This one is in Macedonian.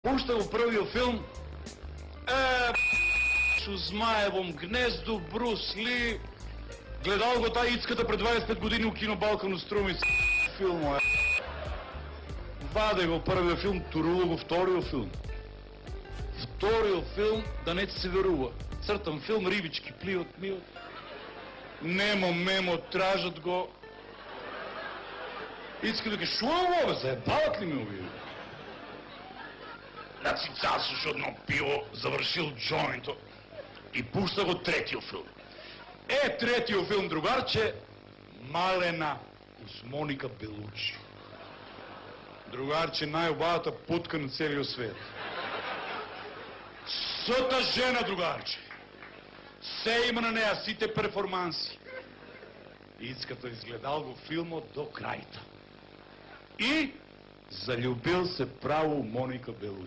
Пушта го првиот филм, у Змаевом гнезду, Брус Ли, гледал го таа ицката пред 25 години у кино Балкан у Струми, филмо, ваде го првиот филм, турува го вториот филм. Вториот филм, да не се верува, цртан филм, рибички пливат, немо, мемо, тражат го. Иска да ке шуам ове, заебават ли ме овие? Значи засуш одно пиво, завршил джойнто и пушта го третиот филм. Третиот филм, другарче, Малена с Моника Белучи. Другарче, најубавата путка на целиот свет. Сота жена, другарче. Се има на неа, сите перформанси. Ицката изгледал го филмот до крајта. И заљубил се право Моника Белучи.